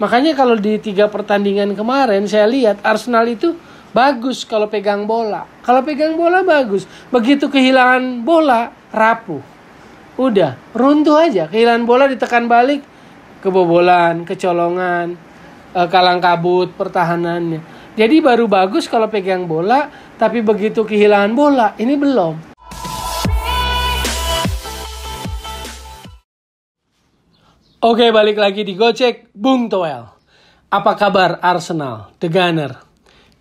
Makanya kalau di 3 pertandingan kemarin saya lihat Arsenal itu bagus kalau pegang bola. Kalau pegang bola bagus. Begitu kehilangan bola, rapuh. Udah, runtuh aja. Kehilangan bola ditekan balik, kebobolan, kecolongan, kalang kabut pertahanannya. Jadi baru bagus kalau pegang bola, tapi begitu kehilangan bola, ini belum. Oke, balik lagi di Gocek, Bung Toel. Apa kabar Arsenal, The Gunner?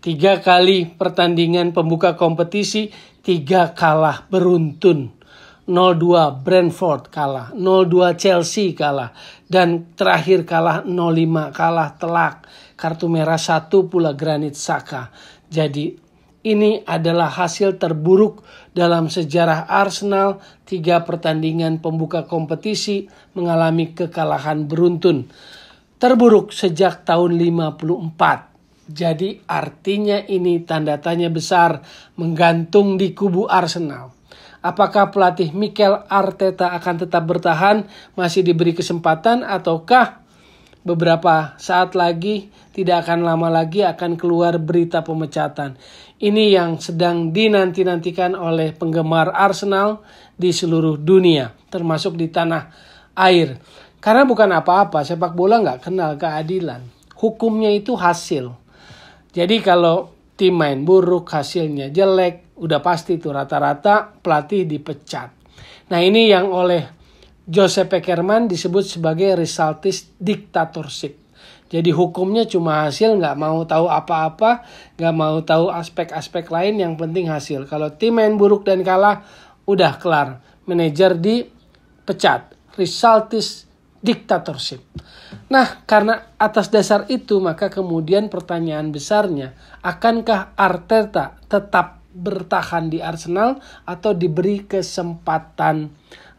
3 kali pertandingan pembuka kompetisi, 3 kalah beruntun. 0-2 Brentford kalah, 0-2 Chelsea kalah, dan terakhir kalah 0-5, kalah telak. Kartu merah 1 pula Granit Xhaka. Jadi ini adalah hasil terburuk dalam sejarah Arsenal. 3 pertandingan pembuka kompetisi mengalami kekalahan beruntun. Terburuk sejak tahun 54. Jadi artinya ini tanda tanya besar menggantung di kubu Arsenal. Apakah pelatih Mikel Arteta akan tetap bertahan, masih diberi kesempatan, ataukah beberapa saat lagi, tidak akan lama lagi akan keluar berita pemecatan. Ini yang sedang dinanti-nantikan oleh penggemar Arsenal di seluruh dunia, termasuk di tanah air. Karena bukan apa-apa, sepak bola nggak kenal keadilan. Hukumnya itu hasil. Jadi kalau tim main buruk, hasilnya jelek, udah pasti itu rata-rata pelatih dipecat. Nah ini yang oleh Jose Pekerman disebut sebagai resultist dictatorship. Jadi hukumnya cuma hasil, nggak mau tahu apa-apa, nggak mau tahu aspek-aspek lain, yang penting hasil. Kalau tim main buruk dan kalah, udah kelar. Manajer dipecat. Resultist dictatorship. Nah, karena atas dasar itu, maka kemudian pertanyaan besarnya, akankah Arteta tetap bertahan di Arsenal atau diberi kesempatan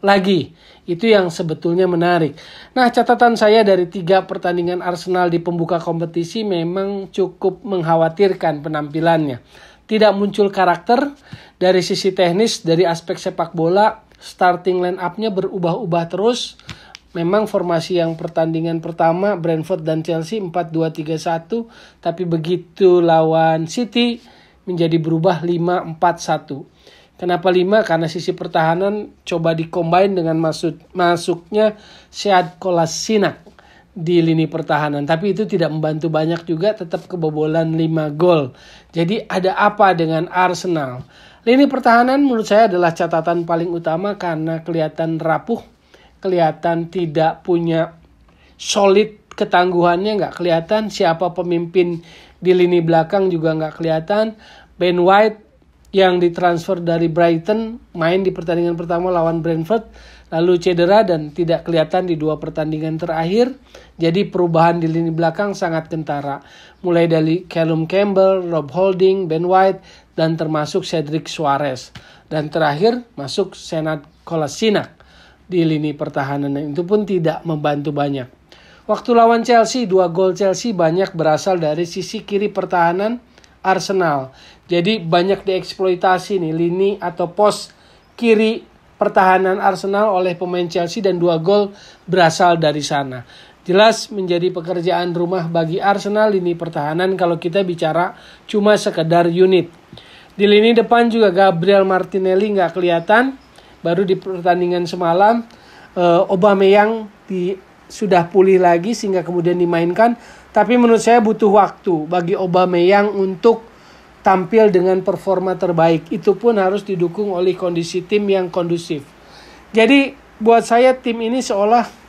lagi? Itu yang sebetulnya menarik. Nah, catatan saya dari 3 pertandingan Arsenal di pembuka kompetisi memang cukup mengkhawatirkan penampilannya. Tidak muncul karakter dari sisi teknis, dari aspek sepak bola, starting line up-nya berubah-ubah terus. Memang formasi yang pertandingan pertama Brentford dan Chelsea 4-2-3-1, tapi begitu lawan City menjadi berubah 5-4-1. Kenapa 5? Karena sisi pertahanan coba dikombin dengan masuknya Sead Kolasinac di lini pertahanan. Tapi itu tidak membantu banyak juga, tetap kebobolan 5 gol. Jadi ada apa dengan Arsenal? Lini pertahanan menurut saya adalah catatan paling utama karena kelihatan rapuh, kelihatan tidak punya solid, ketangguhannya nggak kelihatan. Siapa pemimpin di lini belakang juga nggak kelihatan. Ben White yang ditransfer dari Brighton main di pertandingan pertama lawan Brentford, lalu cedera dan tidak kelihatan di 2 pertandingan terakhir. Jadi perubahan di lini belakang sangat kentara. Mulai dari Callum Campbell, Rob Holding, Ben White, dan termasuk Cedric Soares. Dan terakhir masuk Sead Kolasinac di lini pertahanan. Itu pun tidak membantu banyak. Waktu lawan Chelsea, 2 gol Chelsea banyak berasal dari sisi kiri pertahanan Arsenal. Jadi banyak dieksploitasi nih lini atau pos kiri pertahanan Arsenal oleh pemain Chelsea dan 2 gol berasal dari sana. Jelas menjadi pekerjaan rumah bagi Arsenal lini pertahanan kalau kita bicara cuma sekedar unit. Di lini depan juga Gabriel Martinelli nggak kelihatan. Baru di pertandingan semalam Aubameyang sudah pulih lagi sehingga kemudian dimainkan. Tapi menurut saya butuh waktu bagi Aubameyang untuk tampil dengan performa terbaik. Itu pun harus didukung oleh kondisi tim yang kondusif. Jadi buat saya tim ini seolah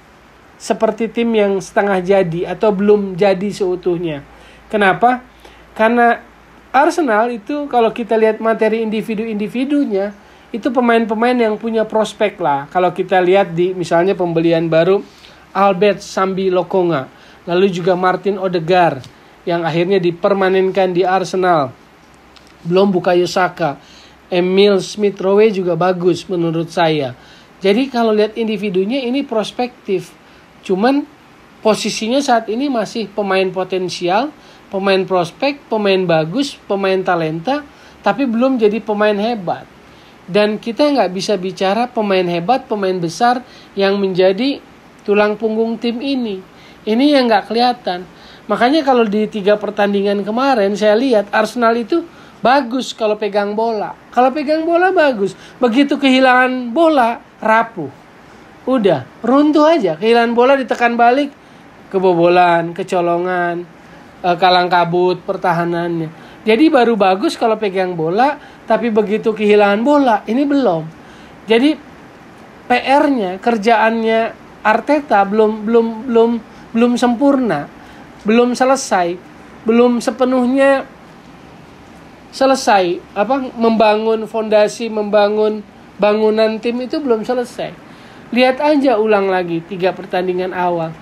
seperti tim yang setengah jadi atau belum jadi seutuhnya. Kenapa? Karena Arsenal itu kalau kita lihat materi individu-individunya, itu pemain-pemain yang punya prospek lah. Kalau kita lihat di misalnya pembelian baru Albert Sambi Lokonga, lalu juga Martin Odegaard yang akhirnya dipermanenkan di Arsenal. Belum Bukayo Saka, Emil Smith-Rowe juga bagus menurut saya. Jadi kalau lihat individunya ini prospektif. Cuman posisinya saat ini masih pemain potensial, pemain prospek, pemain bagus, pemain talenta, tapi belum jadi pemain hebat. Dan kita nggak bisa bicara pemain hebat, pemain besar yang menjadi tulang punggung tim ini. Ini yang nggak kelihatan. Makanya kalau di 3 pertandingan kemarin saya lihat Arsenal itu bagus kalau pegang bola. Kalau pegang bola bagus. Begitu kehilangan bola, rapuh. Udah, runtuh aja. Kehilangan bola ditekan balik, kebobolan, kecolongan, kalang kabut pertahanannya. Jadi baru bagus kalau pegang bola, tapi begitu kehilangan bola, ini belum. Jadi PR-nya, kerjaannya Arteta belum sempurna, belum selesai, belum sepenuhnya selesai. Membangun fondasi, membangun bangunan tim itu belum selesai. Lihat aja ulang lagi 3 pertandingan awal.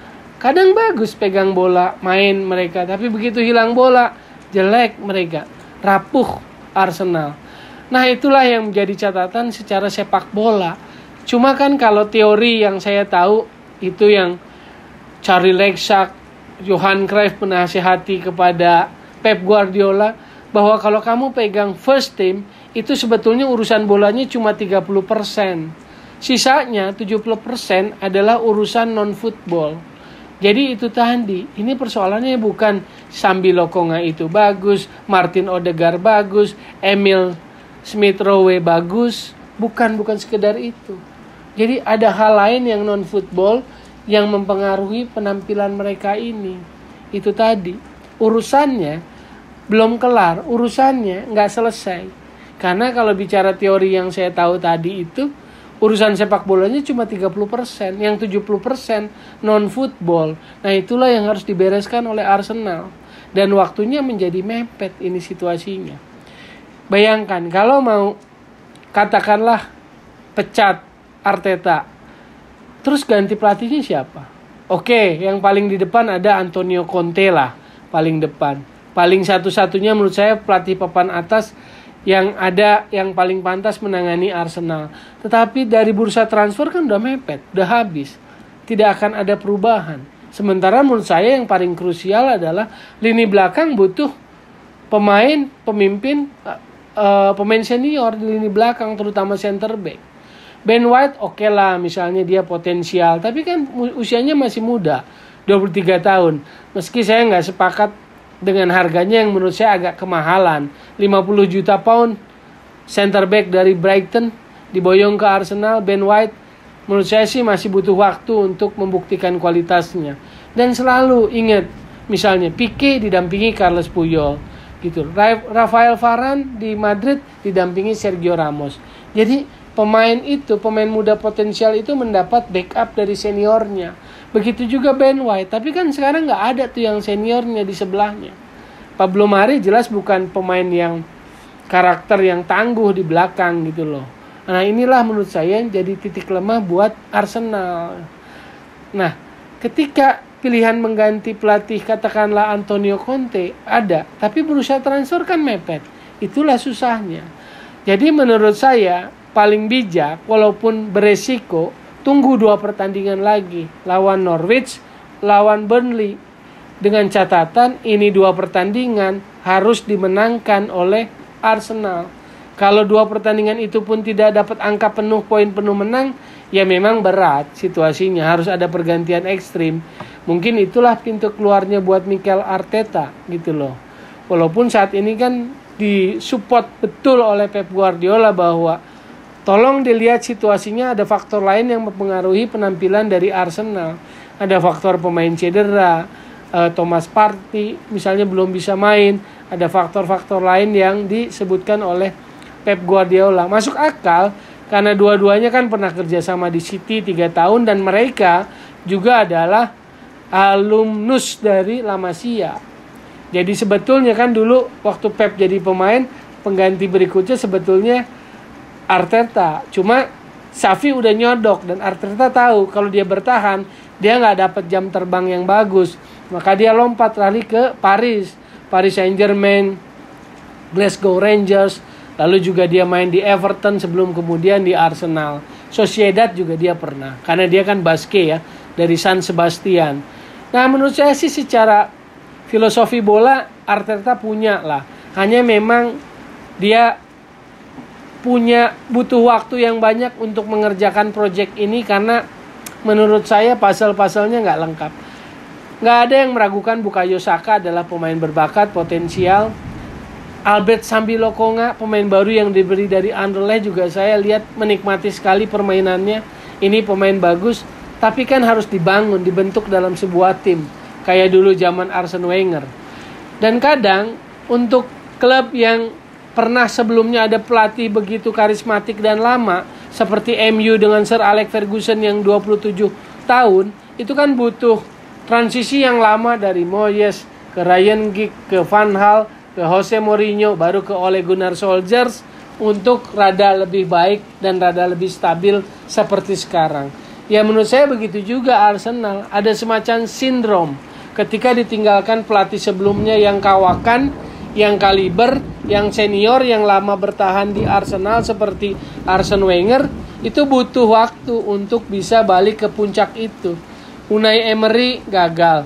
Kadang bagus pegang bola, main mereka, tapi begitu hilang bola, jelek mereka, rapuh Arsenal. Nah, itulah yang menjadi catatan secara sepak bola. Cuma kan kalau teori yang saya tahu itu yang Charlie Rexach, Johan Cruyff menasihati kepada Pep Guardiola bahwa kalau kamu pegang first team itu sebetulnya urusan bolanya cuma 30%. Sisanya 70% adalah urusan non-football. Jadi itu tadi, ini persoalannya bukan Sambi Lokonga itu bagus, Martin Odegaard bagus, Emil Smith-Rowe bagus, bukan sekedar itu. Jadi ada hal lain yang non-football yang mempengaruhi penampilan mereka ini. Itu tadi, urusannya belum kelar, urusannya nggak selesai. Karena kalau bicara teori yang saya tahu tadi itu, urusan sepak bolanya cuma 30%, yang 70% non-football. Nah itulah yang harus dibereskan oleh Arsenal. Dan waktunya menjadi mepet ini situasinya. Bayangkan kalau mau katakanlah pecat Arteta, terus ganti pelatihnya siapa? Oke, yang paling di depan ada Antonio Conte lah, paling depan. Paling satu-satunya menurut saya pelatih papan atas yang ada yang paling pantas menangani Arsenal. Tetapi dari bursa transfer kan udah mepet, udah habis. Tidak akan ada perubahan. Sementara menurut saya yang paling krusial adalah lini belakang butuh pemain senior di lini belakang, terutama center back. Ben White oke lah, misalnya dia potensial, tapi kan usianya masih muda, 23 tahun. Meski saya nggak sepakat dengan harganya yang menurut saya agak kemahalan, 50 juta pound center back dari Brighton diboyong ke Arsenal. Ben White menurut saya sih masih butuh waktu untuk membuktikan kualitasnya. Dan selalu ingat, misalnya Pique didampingi Carles Puyol gitu, Rafael Varane di Madrid didampingi Sergio Ramos. Jadi pemain muda potensial itu mendapat backup dari seniornya. Begitu juga Ben White. Tapi kan sekarang nggak ada tuh yang seniornya di sebelahnya. Pablo Mari jelas bukan pemain yang karakter yang tangguh di belakang gitu loh. Nah inilah menurut saya yang jadi titik lemah buat Arsenal. Nah ketika pilihan mengganti pelatih katakanlah Antonio Conte ada, tapi berusaha transfer kan mepet. Itulah susahnya. Jadi menurut saya paling bijak walaupun beresiko, tunggu 2 pertandingan lagi, lawan Norwich, lawan Burnley. Dengan catatan ini 2 pertandingan harus dimenangkan oleh Arsenal. Kalau 2 pertandingan itu pun tidak dapat angka penuh, poin penuh menang, ya memang berat situasinya, harus ada pergantian ekstrim. Mungkin itulah pintu keluarnya buat Mikel Arteta gitu loh. Walaupun saat ini kan disupport betul oleh Pep Guardiola bahwa tolong dilihat situasinya, ada faktor lain yang mempengaruhi penampilan dari Arsenal. Ada faktor pemain cedera, Thomas Partey misalnya belum bisa main. Ada faktor-faktor lain yang disebutkan oleh Pep Guardiola. Masuk akal karena dua-duanya kan pernah kerjasama di City 3 tahun dan mereka juga adalah alumnus dari La Masia. Jadi sebetulnya kan dulu waktu Pep jadi pemain, pengganti berikutnya sebetulnya Arteta. Cuma Xavi udah nyodok dan Arteta tahu kalau dia bertahan dia nggak dapat jam terbang yang bagus, maka dia lompat lari ke Paris Saint-Germain, Glasgow Rangers, lalu juga dia main di Everton sebelum kemudian di Arsenal. Sociedad juga dia pernah, karena dia kan Basque ya, dari San Sebastian. Nah menurut saya sih secara filosofi bola Arteta punya lah, hanya memang dia butuh waktu yang banyak untuk mengerjakan proyek ini karena menurut saya pasal-pasalnya nggak lengkap. Nggak ada yang meragukan Bukayo Saka adalah pemain berbakat, potensial. Albert Sambilokonga, pemain baru yang diberi dari Anderlecht, juga saya lihat menikmati sekali permainannya. Ini pemain bagus, tapi kan harus dibangun, dibentuk dalam sebuah tim. Kayak dulu zaman Arsene Wenger. Dan kadang untuk klub yang pernah sebelumnya ada pelatih begitu karismatik dan lama, seperti MU dengan Sir Alex Ferguson yang 27 tahun, itu kan butuh transisi yang lama dari Moyes ke Ryan Giggs, ke Van Gaal, ke Jose Mourinho, baru ke Ole Gunnar Solskjaer untuk rada lebih baik dan rada lebih stabil seperti sekarang. Ya menurut saya begitu juga Arsenal, ada semacam sindrom ketika ditinggalkan pelatih sebelumnya yang kawakan, yang kaliber, yang senior, yang lama bertahan di Arsenal seperti Arsene Wenger, itu butuh waktu untuk bisa balik ke puncak itu. Unai Emery gagal,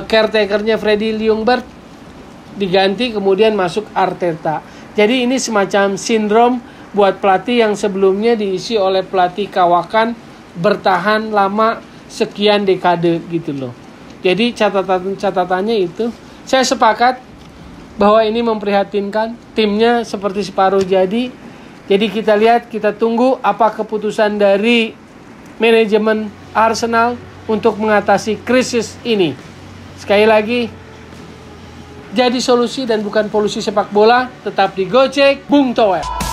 caretakernya Freddie Ljungberg diganti, kemudian masuk Arteta. Jadi ini semacam sindrom buat pelatih yang sebelumnya diisi oleh pelatih kawakan, bertahan lama sekian dekade gitu loh. Jadi catatannya itu, saya sepakat bahwa ini memprihatinkan, timnya seperti separuh jadi. Jadi kita lihat, kita tunggu apa keputusan dari manajemen Arsenal untuk mengatasi krisis ini. Sekali lagi, jadi solusi dan bukan polusi sepak bola. Tetap di Gojek Bung Toel.